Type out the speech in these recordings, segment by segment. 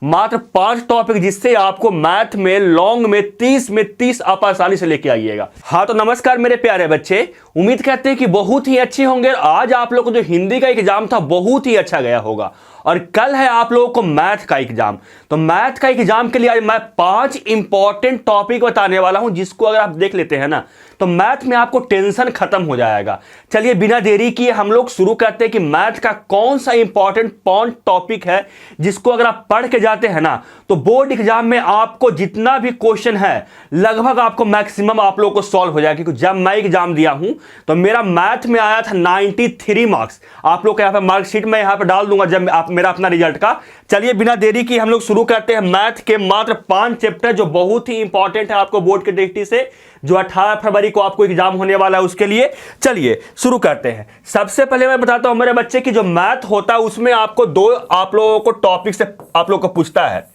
मात्र 5 टॉपिक जिससे आपको मैथ में लॉन्ग में 30 आप आसानी से लेके आइएगा। हाँ तो नमस्कार मेरे प्यारे बच्चे, उम्मीद करते हैं कि बहुत ही अच्छे होंगे। आज आप लोगों को जो हिंदी का एग्जाम था बहुत ही अच्छा गया होगा और कल है आप लोगों को मैथ का एग्जाम। तो मैथ का एग्जाम के लिए आज मैं 5 इंपॉर्टेंट टॉपिक बताने वाला हूं, जिसको अगर आप देख लेते हैं ना तो मैथ में आपको टेंशन खत्म हो जाएगा। चलिए बिना देरी किए हम लोग शुरू करते हैं कि मैथ का कौन सा इंपॉर्टेंट टॉपिक है जिसको अगर आप पढ़ के जाते हैं ना तो बोर्ड एग्जाम में आपको जितना भी क्वेश्चन है लगभग आपको मैक्सिमम आप लोगों को सॉल्व हो जाएगा। क्योंकि जब मैं एग्जाम दिया हूं तो मेरा मैथ में आया था 93 मार्क्स। आप लोग को यहां पर मार्कशीट में यहां पर डाल दूंगा जब आप मेरा अपना रिजल्ट का। चलिए बिना देरी की हम लोग शुरू करते हैं मैथ के मात्र 5 चैप्टर जो बहुत ही इंपॉर्टेंट है आपको बोर्ड के दृष्टि से, जो 18 फरवरी को आपको एग्जाम होने वाला है उसके लिए। चलिए शुरू करते हैं। सबसे पहले मैं बताता हूं मेरे बच्चे की जो मैथ होता है उसमें आपको दो आप लोगों को टॉपिक से आप लोगों को पूछता है।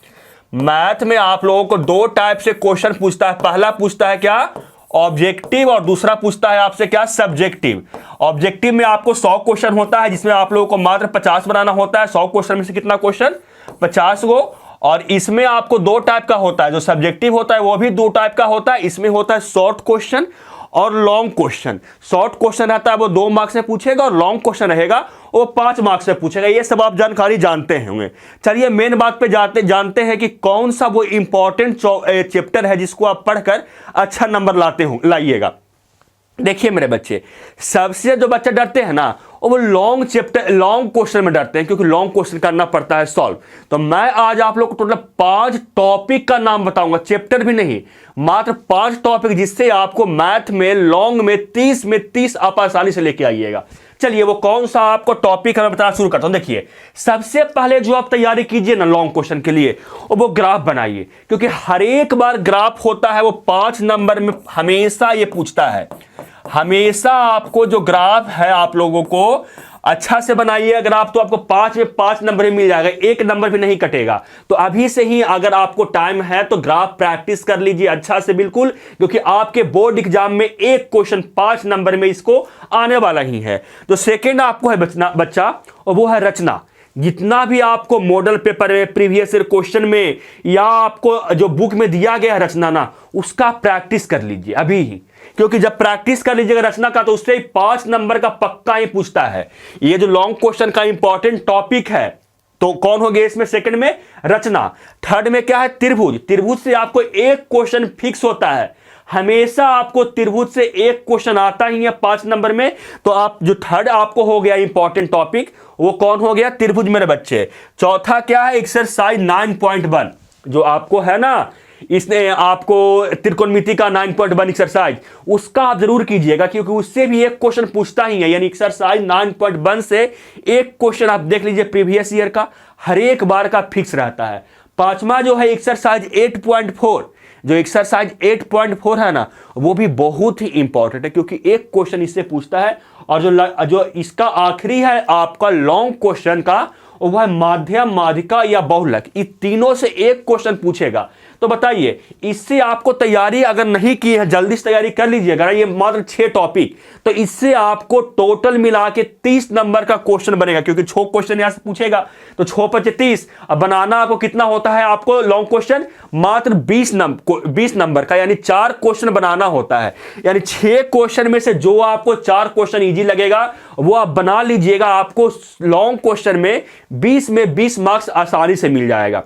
मैथ में आप लोगों को 2 टाइप से क्वेश्चन पूछता है। पहला पूछता है क्या, ऑब्जेक्टिव, और दूसरा पूछता है आपसे क्या, सब्जेक्टिव। ऑब्जेक्टिव में आपको 100 क्वेश्चन होता है जिसमें आप लोगों को मात्र 50 बनाना होता है। 100 क्वेश्चन में से कितना क्वेश्चन, 50 गो। और इसमें आपको 2 टाइप का होता है। जो सब्जेक्टिव होता है वो भी 2 टाइप का होता है। इसमें होता है शॉर्ट क्वेश्चन और लॉन्ग क्वेश्चन। शॉर्ट क्वेश्चन रहता है वो 2 मार्क्स से पूछेगा और लॉन्ग क्वेश्चन रहेगा वो 5 मार्क्स से पूछेगा। ये सब आप जानकारी जानते होंगे। चलिए मेन बात पे जानते हैं कि कौन सा वो इंपॉर्टेंट चैप्टर है जिसको आप पढ़कर अच्छा नंबर लाइएगा। देखिए मेरे बच्चे, सबसे जो बच्चे डरते हैं ना वो लॉन्ग क्वेश्चन में डरते हैं, क्योंकि लॉन्ग क्वेश्चन करना पड़ता है सॉल्व। तो मैं आज आप लोग को टोटल 5 टॉपिक का नाम बताऊंगा, चैप्टर भी नहीं, मात्र 5 टॉपिक जिससे आपको मैथ में लॉन्ग में 30 आप आसानी से लेके आइएगा। चलिए वो कौन सा आपको टॉपिक है मैं बताना शुरू करता हूं। देखिए सबसे पहले जो आप तैयारी कीजिए ना लॉन्ग क्वेश्चन के लिए वो ग्राफ बनाइए, क्योंकि हर एक बार ग्राफ होता है वो 5 नंबर में हमेशा ये पूछता है। हमेशा आपको जो ग्राफ है आप लोगों को अच्छा से बनाइए ग्राफ, तो आपको 5 में 5 नंबर ही मिल जाएगा, 1 नंबर भी नहीं कटेगा। तो अभी से ही अगर आपको टाइम है तो ग्राफ प्रैक्टिस कर लीजिए अच्छा से बिल्कुल, क्योंकि आपके बोर्ड एग्जाम में एक क्वेश्चन 5 नंबर में इसको आने वाला ही है। तो सेकेंड आपको है बच्चा और वो है रचना। जितना भी आपको मॉडल पेपर में, प्रीवियस ईयर क्वेश्चन में या आपको जो बुक में दिया गया है रचना ना, उसका प्रैक्टिस कर लीजिए अभी ही, क्योंकि जब प्रैक्टिस कर लीजिएगा रचना का तो उससे 5 नंबर का पक्का ही पूछता है। ये जो लॉन्ग क्वेश्चन का इंपॉर्टेंट टॉपिक है तो कौन हो गया इसमें, सेकंड में रचना। थर्ड में क्या है, त्रिभुज। त्रिभुज से आपको एक क्वेश्चन फिक्स होता है, हमेशा आपको त्रिभुज से एक क्वेश्चन आता ही है 5 नंबर में। तो आप जो थर्ड आपको हो गया इंपॉर्टेंट टॉपिक वो कौन हो गया, त्रिभुज मेरे बच्चे। चौथा क्या है, एक्सरसाइज 9.1 जो आपको है ना, इसने आपको त्रिकोणमिति का 9.1 एक्सरसाइज, उसका आप जरूर कीजिएगा क्योंकि उससे भी एक क्वेश्चन पूछता ही है। यानी एक्सरसाइज 9.1 से एक क्वेश्चन आप देख लीजिए प्रीवियस ईयर का हर एक बार का फिक्स रहता है। पांचवा जो है एक्सरसाइज 8.4, जो एक्सरसाइज 8.4 है ना वो भी बहुत ही इंपॉर्टेंट है, क्योंकि एक क्वेश्चन इससे पूछता है। और जो इसका आखिरी है आपका लॉन्ग क्वेश्चन का वो है माध्यम, माध्यिका या बहुलक। इन तीनों से एक क्वेश्चन पूछेगा। तो बताइए इससे आपको तैयारी अगर नहीं की है जल्दी से तैयारी कर लीजिएगा। ये मात्र 6 टॉपिक, तो इससे आपको टोटल मिला के 30 नंबर का क्वेश्चन बनेगा, क्योंकि 6 क्वेश्चन यहां से पूछेगा तो 6 × 30। अब बनाना आपको कितना होता है, आपको लॉन्ग क्वेश्चन मात्र 20 नंबर का, यानी 4 क्वेश्चन बनाना होता है। यानी 6 क्वेश्चन में से जो आपको 4 क्वेश्चन इजी लगेगा वो आप बना लीजिएगा। आपको लॉन्ग क्वेश्चन में 20 में 20 मार्क्स आसानी से मिल जाएगा।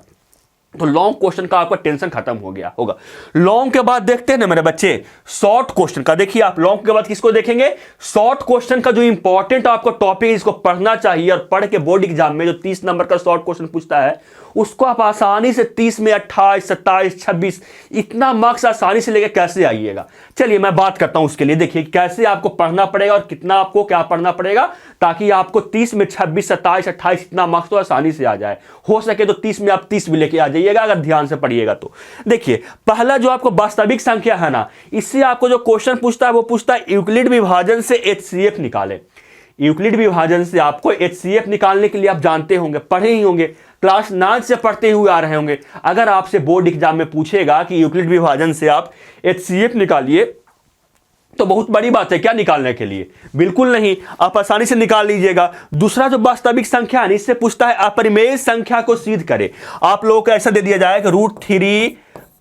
तो लॉन्ग क्वेश्चन का आपका टेंशन खत्म हो गया होगा। लॉन्ग के बाद देखते हैं ना मेरे बच्चे शॉर्ट क्वेश्चन का। देखिए आप लॉन्ग के बाद किसको देखेंगे, शॉर्ट क्वेश्चन का जो इंपॉर्टेंट आपको टॉपिक इसको पढ़ना चाहिए और पढ़ के बोर्ड एग्जाम में जो 30 नंबर का शॉर्ट क्वेश्चन पूछता है उसको आप आसानी से 30 में 28, 27, 26 इतना मार्क्स आसानी से लेकर कैसे आइएगा। चलिए मैं बात करता हूं उसके लिए। देखिए कैसे आपको पढ़ना पड़ेगा और कितना आपको क्या पढ़ना पड़ेगा ताकि आपको 30 में 26, 27, 28 इतना मार्क्स तो आसानी से आ जाए। हो सके तो 30 में आप 30 भी लेके आ जाइएगा अगर ध्यान से पढ़िएगा तो। देखिए पहला जो आपको वास्तविक संख्या है ना, इससे आपको जो क्वेश्चन पूछता है वो पूछता है यूक्लिड विभाजन से HCF निकाले। यूक्लिड विभाजन से आपको HCF निकालने के लिए आप जानते होंगे, पढ़े ही होंगे, क्लास 9 से पढ़ते हुए आ रहे होंगे। अगर आपसे बोर्ड एग्जाम में पूछेगा कि यूक्लिड विभाजन से आप HCF निकालिए तो बहुत बड़ी बात है क्या निकालने के लिए? बिल्कुल नहीं, आप आसानी से निकाल लीजिएगा। दूसरा जो वास्तविक संख्या है इससे पूछता है अपरिमेय संख्या को सिद्ध करे। आप लोगों को ऐसा दे दिया जाएगा √3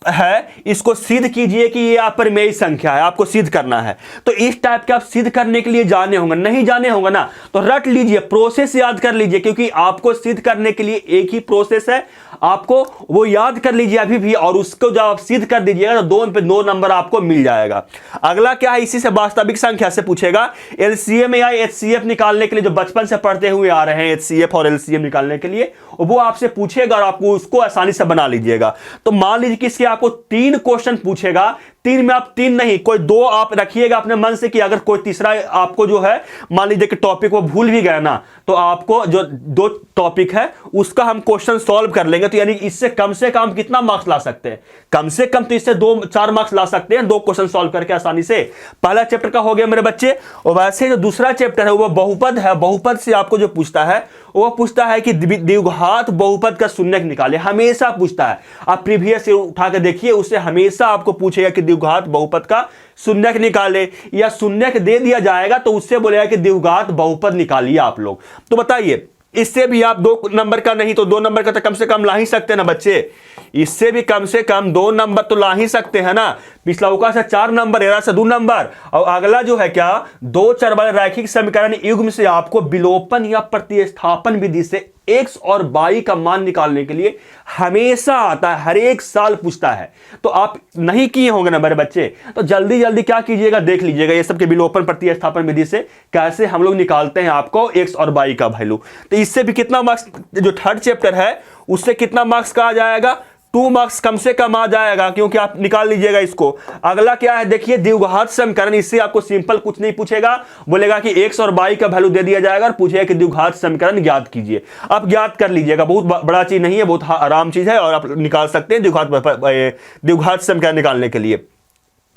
है, इसको सिद्ध कीजिए कि ये अपरिमेय संख्या है, आपको सिद्ध करना है। तो इस टाइप के आप सिद्ध करने के लिए जाने होंगे, नहीं जाने होंगे ना तो रट लीजिए, प्रोसेस याद कर लीजिए, क्योंकि आपको सिद्ध करने के लिए एक ही प्रोसेस है, आपको वो याद कर लीजिए अभी भी, और उसको जब आप सिद्ध कर दीजिएगा तो 2 पे 2 नंबर आपको मिल जाएगा। अगला क्या है, इसी से वास्तविक संख्या से पूछेगा एलसीएम या एचसीएफ निकालने के लिए, जो बचपन से पढ़ते हुए आ रहे हैं एचसीएफ और एलसीएम निकालने के लिए, वो आपसे पूछेगा और आपको उसको आसानी से बना लीजिएगा। तो मान लीजिए कि इसके आपको 3 क्वेश्चन पूछेगा, 3 में आप 3 नहीं कोई 2 आप रखिएगा अपने मन से, कि अगर कोई तीसरा आपको जो है मान लीजिए कि टॉपिक वो भूल भी गए ना, तो आपको जो 2 टॉपिक है उसका हम क्वेश्चन सॉल्व कर लेंगे। तो यानी इससे कम हम कितना मार्क्स ला सकते हैं? कम से कम तो इससे 2-4 मार्क्स ला सकते हैं 2 क्वेश्चन सॉल्व करके आसानी से। पहला चैप्टर का हो गया मेरे बच्चे। और वैसे जो दूसरा चैप्टर है वो बहुपद है। बहुपद से आपको जो पूछता है वो पूछता है कि द्विघात बहुपद का शून्यक निकाले, हमेशा पूछता है। आप प्रीवियस उठा के देखिए, उससे हमेशा आपको पूछेगा कि द्विघात बहुपद का शून्यक निकाले, या शून्यक दे दिया जाएगा तो उससे बोलेगा कि द्विघात बहुपद निकालिए आप लोग। तो बताइए, इससे भी आप 2 नंबर का नहीं तो 2 नंबर का तो कम से कम ला ही सकते हैं ना बच्चे, इससे भी कम से कम 2 नंबर तो ला ही सकते हैं ना। पिछला उका से 4 नंबर, एरा से 2 नंबर, और अगला जो है क्या 2 चर वाले रैखिक समीकरण युग्म से आपको विलोपन या प्रतिस्थापन विधि से x और y का मान निकालने के लिए हमेशा आता है, हर एक साल पूछता है। तो आप नहीं किए होंगे ना मेरे बच्चे, तो जल्दी जल्दी क्या कीजिएगा, देख लीजिएगा ये सब के विलोपन प्रतिस्थापन विधि से कैसे हम लोग निकालते हैं आपको x और y का वैल्यू। तो इससे भी कितना मार्क्स, जो 3rd चैप्टर है उससे कितना मार्क्स का आ जाएगा, 2 मार्क्स कम से कम आ जाएगा, क्योंकि आप निकाल लीजिएगा इसको। अगला क्या है देखिए, द्विघात समीकरण। इससे आपको सिंपल कुछ नहीं पूछेगा, बोलेगा कि x और y का वैल्यू दे दिया जाएगा और पूछेगा कि द्विघात समीकरण ज्ञात कीजिए। आप ज्ञात कर लीजिएगा, बहुत बड़ा चीज नहीं है, बहुत आराम चीज है और आप निकाल सकते हैं द्विघात समीकरण निकालने के लिए।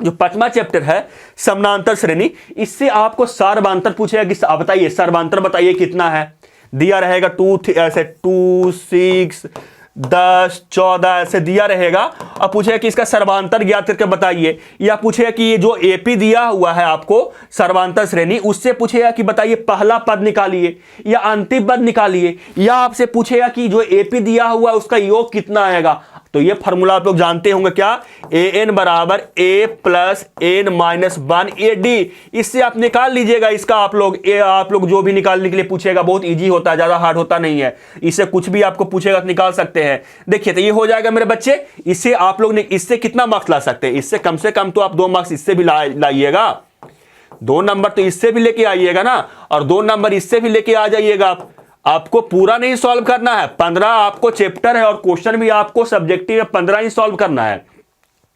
जो 5वां चैप्टर है समानांतर श्रेणी, इससे आपको सर्वांतर पूछेगा कि आप बताइए सर्वांतर बताइए कितना है, दिया रहेगा 2 ऐसे 2 6 10 14 ऐसे दिया रहेगा, और पूछेगा कि इसका सर्वांतर ज्ञात करके बताइए, या पूछेगा कि ये जो एपी दिया हुआ है आपको सर्वांतर श्रेणी, उससे पूछेगा कि बताइए पहला पद निकालिए या अंतिम पद निकालिए, या आपसे पूछेगा कि जो एपी दिया हुआ है उसका योग कितना आएगा। तो ये फॉर्मूला आप लोग जानते होंगे क्या, an बराबर a plus n minus 1 AD। इससे आप निकाल लीजिएगा इसका, आप लोग जो भी निकालने के लिए पूछेगा बहुत इजी होता है, ज्यादा हार्ड होता नहीं है। इससे कुछ भी आपको पूछेगा तो निकाल सकते हैं। देखिए तो ये हो जाएगा मेरे बच्चे। इससे आप लोग इससे कितना मार्क्स ला सकते हैं, इससे कम से कम तो आप 2 मार्क्स इससे भी लाइएगा, 2 नंबर तो इससे भी लेके आइएगा ना, और 2 नंबर इससे भी लेके आ जाइएगा। आपको पूरा नहीं सॉल्व करना है, 15 आपको चैप्टर है और क्वेश्चन भी आपको सब्जेक्टिव 15 ही सॉल्व करना है।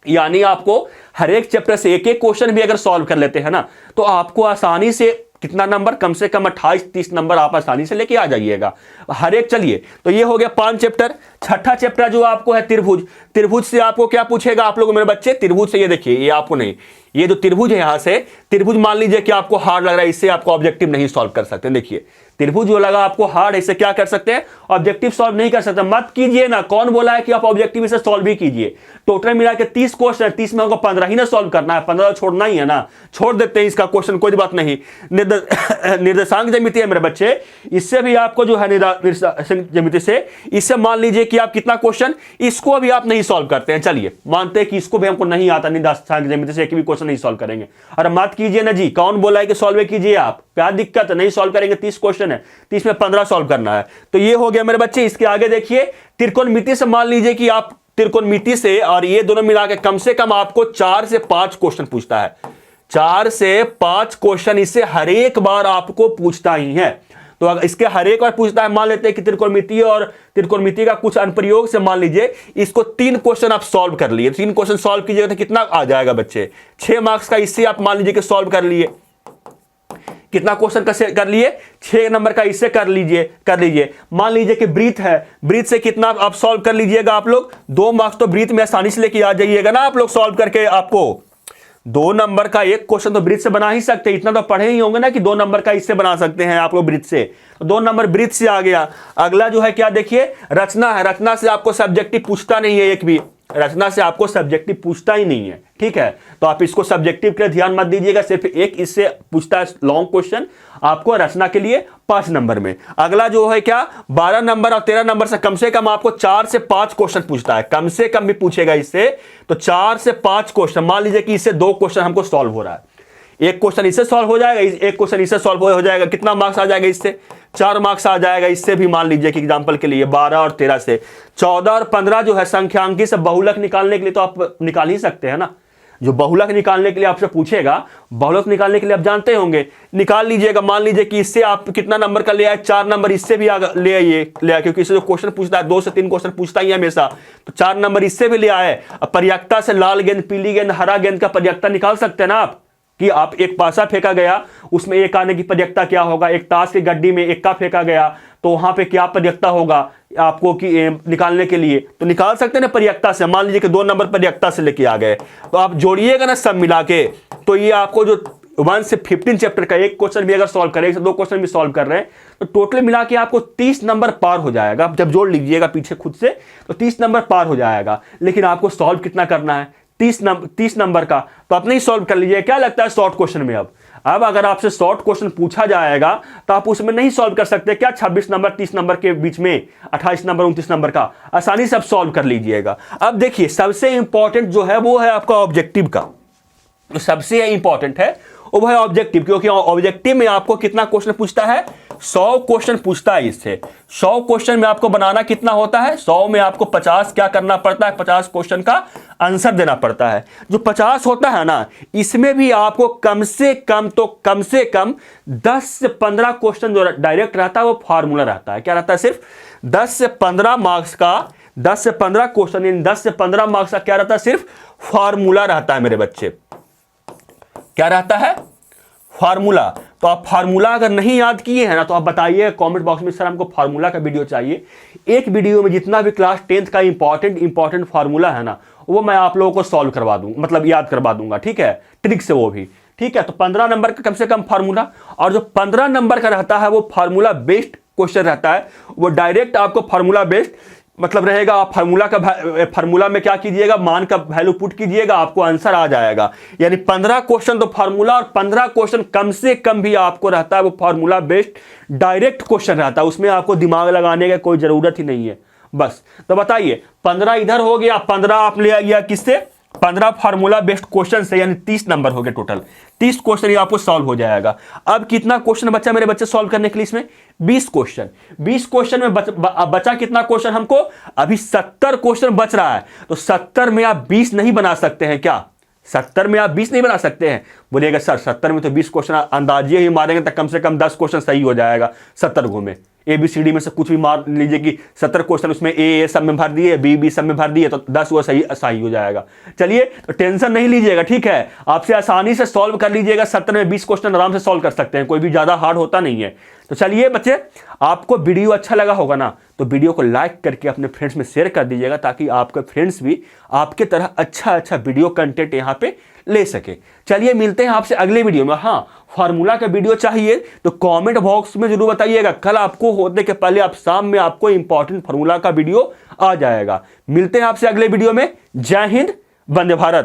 यानी आपको हर एक चैप्टर से एक क्वेश्चन भी अगर सॉल्व कर लेते हैं ना, तो आपको आसानी से कितना नंबर, कम से कम 28-30 नंबर आप आसानी से लेके आ जाइएगा हर एक। चलिए तो ये हो गया 5 चैप्टर। 6ठा चैप्टर जो आपको है त्रिभुज। त्रिभुज से आपको क्या पूछेगा आप लोग मेरे बच्चे, त्रिभुज से ये देखिए, ये आपको नहीं, ये जो त्रिभुज है यहां से त्रिभुज मान लीजिए कि आपको हार्ड लग रहा है, इससे आपको ऑब्जेक्टिव नहीं सॉल्व कर सकते। देखिए त्रिभुज जो लगा आपको हार्ड, इससे क्या कर सकते हैं, ऑब्जेक्टिव सॉल्व नहीं कर सकते। मत कीजिए ना, कौन बोला है कि आप ऑब्जेक्टिव इसे सॉल्व भी कीजिए। टोटल मिला के 30 क्वेश्चन है, 30 में हमको 15 ही ना सॉल्व करना है, 15 छोड़ना ही है ना, छोड़ देते हैं इसका क्वेश्चन, कोई बात नहीं। निर्देशांक ज्यामिति है मेरे बच्चे, इससे भी आपको जो है निर्देशांक ज्यामिति से, इससे मान लीजिए कि आप कितना क्वेश्चन, इसको भी आप नहीं सॉल्व करते हैं। चलिए मानते हैं कि इसको भी हमको नहीं आता, निर्देशांक ज्यामिति से एक भी क्वेश्चन नहीं सॉल्व करेंगे। अरे मत कीजिए ना जी, कौन बोला है कि सॉल्व कीजिए आप, क्या दिक्कत है, नहीं सॉल्व करेंगे। 30 क्वेश्चन है, 30 में 15 सॉल्व करना है। तो ये हो गया मेरे बच्चे। इसके आगे देखिए त्रिकोणमिति से, मान लीजिए कि आप त्रिकोणमिति से और ये दोनों मिला के कम से कम आपको 4 से 5 क्वेश्चन पूछता है, 4 से 5 क्वेश्चन इससे हर एक बार आपको पूछता ही है। तो अगर इसके हर एक बार पूछता है, मान लेते हैं कि त्रिकोणमिति और त्रिकोणमिति का कुछ अनुप्रयोग से मान लीजिए इसको 3 क्वेश्चन आप सॉल्व कर लिए, 3 क्वेश्चन सॉल्व कीजिएगा तो कितना आ जाएगा बच्चे, 6 मार्क्स का। इससे आप मान लीजिए कि सॉल्व कर लिए, कितना क्वेश्चन का कर लिए, 6 नंबर का इससे कर लीजिए। मान लीजिए कि ब्रीथ है, ब्रीथ से कितना आप सॉल्व कर लीजिएगा आप लोग, 2 मार्क्स तो ब्रीथ में आसानी से लेके आ जाइएगा ना आप लोग सॉल्व करके। आपको 2 नंबर का एक क्वेश्चन तो ब्रीथ से बना ही सकते हैं, इतना तो पढ़े ही होंगे ना कि 2 नंबर का इससे बना सकते हैं आप लोग ब्रीथ से। 2 नंबर ब्रीथ से आ गया। अगला जो है क्या देखिए, रचना है, रचना से आपको सब्जेक्टिव पूछता नहीं है एक भी, रचना से आपको सब्जेक्टिव पूछता ही नहीं है, ठीक है। तो आप इसको सब्जेक्टिव के लिए ध्यान मत दीजिएगा, सिर्फ एक इससे पूछता है लॉन्ग क्वेश्चन आपको रचना के लिए 5 नंबर में। अगला जो है क्या 12 नंबर और 13 नंबर से कम आपको 4 से 5 क्वेश्चन पूछता है, कम से कम भी पूछेगा इससे तो 4 से 5 क्वेश्चन। मान लीजिए कि इससे 2 क्वेश्चन हमको सॉल्व हो रहा है, एक क्वेश्चन इससे सॉल्व हो जाएगा, एक क्वेश्चन इससे सॉल्व हो जाएगा, कितना मार्क्स आ जाएगा इससे 4 मार्क्स आ जाएगा। इससे भी मान लीजिए कि एग्जांपल के लिए 12 और 13 से 14 और 15 जो है संख्यांकी से बहुलक निकालने के लिए तो आप निकाल ही सकते हैं ना। जो बहुलक निकालने के लिए आपसे पूछेगा, बहुलक निकालने के लिए आप जानते होंगे, निकाल लीजिएगा। मान लीजिए कि इससे आप कितना नंबर का ले आए 4 नंबर, इससे भी ले आइए, क्योंकि इससे जो क्वेश्चन पूछता है 2 से 3 क्वेश्चन पूछता ही है हमेशा, तो 4 नंबर इससे भी ले आए। अब प्रयक्ता से लाल गेंद, पीली गेंद, हरा गेंद का प्रयक्ता निकाल सकते हैं ना आप, कि आप एक पासा फेंका गया उसमें एक आने की प्रयक्ता क्या होगा, एक ताश की गड्डी में एक्का फेंका गया तो वहां पे क्या प्रयक्ता होगा आपको कि निकालने के लिए, तो निकाल सकते हैं ना प्रयक्ता से। मान लीजिए कि 2 नंबर प्रयक्ता से लेके आ गए तो आप जोड़िएगा ना सब मिला के, तो ये आपको जो 1 से 15 चैप्टर का एक क्वेश्चन भी अगर सॉल्व करें, 2 क्वेश्चन भी सॉल्व कर रहे हैं तो टोटल मिला के आपको 30 नंबर पार हो जाएगा। जब जोड़ लीजिएगा पीछे खुद से तो 30 नंबर पार हो जाएगा। लेकिन आपको सॉल्व कितना करना है 30 नंबर का, तो आप नहीं सॉल्व कर लीजिए। क्या लगता है शॉर्ट क्वेश्चन में अब अगर आपसे शॉर्ट क्वेश्चन पूछा जाएगा तो आप उसमें नहीं सॉल्व कर सकते क्या 26 नंबर 30 नंबर के बीच में 28 नंबर 29 नंबर का, आसानी से आप सॉल्व कर लीजिएगा। अब देखिए सबसे इंपॉर्टेंट जो है वो है आपका ऑब्जेक्टिव का, तो सबसे इंपॉर्टेंट है वो है ऑब्जेक्टिव, क्योंकि ऑब्जेक्टिव में आपको कितना क्वेश्चन पूछता है 100 क्वेश्चन पूछता है। इससे 100 क्वेश्चन में आपको बनाना कितना होता है 100 में आपको 50 क्या करना पड़ता है 50 क्वेश्चन का आंसर देना पड़ता है। जो 50 होता है ना इसमें भी आपको कम से कम 10 से 15 क्वेश्चन जो डायरेक्ट रहता है वो फार्मूला रहता है। क्या रहता है सिर्फ 10 से 15 मार्क्स का 10 से 15 क्वेश्चन इन 10 से 15 मार्क्स का क्या रहता है सिर्फ फार्मूला रहता है मेरे बच्चे। क्या रहता है फार्मूला। तो आप फार्मूला अगर नहीं याद किए हैं ना तो आप बताइए कमेंट बॉक्स में सर हमको फार्मूला का वीडियो चाहिए। एक वीडियो में जितना भी क्लास 10th का इंपॉर्टेंट फार्मूला है ना वो मैं आप लोगों को सॉल्व करवा दूंगा, मतलब याद करवा दूंगा, ठीक है, ट्रिक से वो भी, ठीक है। तो 15 नंबर का कम से कम फार्मूला, और जो 15 नंबर का रहता है वो फार्मूला बेस्ड क्वेश्चन रहता है, वो डायरेक्ट आपको फार्मूला बेस्ड मतलब रहेगा। आप फार्मूला में क्या कीजिएगा मान का वैल्यू पुट कीजिएगा आपको आंसर आ जाएगा। यानी 15 क्वेश्चन तो फार्मूला और 15 क्वेश्चन कम से कम भी आपको रहता है वो फार्मूला बेस्ड डायरेक्ट क्वेश्चन रहता है, उसमें आपको दिमाग लगाने की कोई जरूरत ही नहीं है बस। तो बताइए 15 इधर हो गया, 15 आप ले आइए किससे 15 फार्मूला बेस्ड क्वेश्चन से, यानी 30 नंबर हो गए टोटल। 30 क्वेश्चन ये आपको सॉल्व हो जाएगा। अब कितना क्वेश्चन बचा मेरे बच्चे सॉल्व करने के लिए इसमें 20 क्वेश्चन। 20 क्वेश्चन में बचा कितना क्वेश्चन हमको अभी 70 क्वेश्चन बच रहा है। तो 70 में आप 20 नहीं बना सकते हैं क्या 70 में आप 20 नहीं बना सकते हैं। बोलिएगा सर 70 में तो 20 क्वेश्चन अंदाजे ही मारेंगे तो कम से कम 10 क्वेश्चन सही हो जाएगा 70 में। ABCD में से कुछ भी मार लीजिए कि 70 क्वेश्चन उसमें ए सब में भर दिए, बी सब में भर दिए, तो 10 वो सही हो जाएगा। चलिए तो टेंशन नहीं लीजिएगा, ठीक है, आपसे आसानी से सॉल्व कर लीजिएगा। 70 में 20 क्वेश्चन आराम से सॉल्व कर सकते हैं, कोई भी ज़्यादा हार्ड होता नहीं है। तो चलिए बच्चे आपको वीडियो अच्छा लगा होगा ना तो वीडियो को लाइक करके अपने फ्रेंड्स में शेयर कर दीजिएगा, ताकि आपके फ्रेंड्स भी आपके तरह अच्छा वीडियो कंटेंट यहाँ पे ले सके। चलिए मिलते हैं आपसे अगले वीडियो में। हाँ, फार्मूला का वीडियो चाहिए तो कमेंट बॉक्स में जरूर बताइएगा। कल आपको होने के पहले आप शाम में आपको इंपॉर्टेंट फार्मूला का वीडियो आ जाएगा। मिलते हैं आपसे अगले वीडियो में। जय हिंद, वंदे भारत।